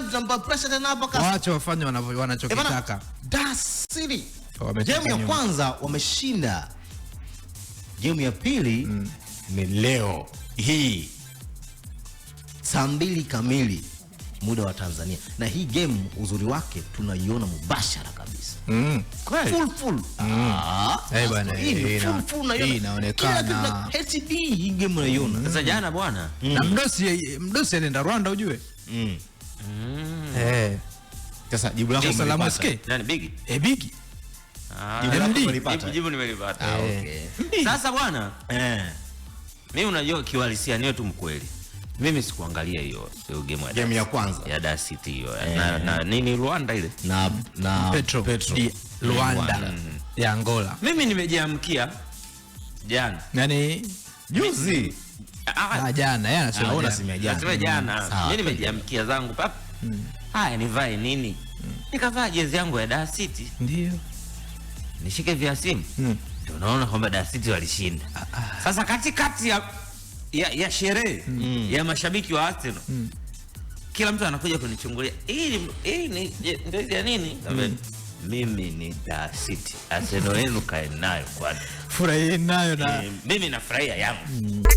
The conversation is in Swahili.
tunampa pressure tena hapa kasi. Waache wafanye wanachokitaka. Das City. Game ya kwanza wameshinda. Game ya pili ni leo hii saa 2 kamili muda wa Tanzania, na hii game uzuri wake tunaiona mubashara kabisa. Full. Bwana, hii inaonekana HD, hii game unaiona. Sasa jana bwana na mdosi alienda Rwanda ujue. Sasa jibu lako Salama SK nani Bigi? Bigi. Jibu nimelipata. Okay. Sasa bwana mimi unajua kiwalisia niwe tu mkweli. Mimi sikuangalia hiyo game ya kwanza ya Dar City hiyo. Na nini Rwanda ile? Na Petro. Rwanda ya Angola. Mimi nimejiamkia jana. Yaani juzi. Jana anasema jana. Mimi nimejiamkia zangu pap. Haya nivae nini? Nikavaa jezi yangu ya Dar City. Ndio. Nishike vya simu. Tunaona kwamba Dar City walishinda. Sasa katikati ya sherehe ya mashabiki wa Arsenal, kila mtu anakuja kunichungulia. Hii ni ndio ya nini? Mimi ni Dar City. Arsenal yenu kae nayo kwani. Furahia nayo na mimi nafurahia yangu.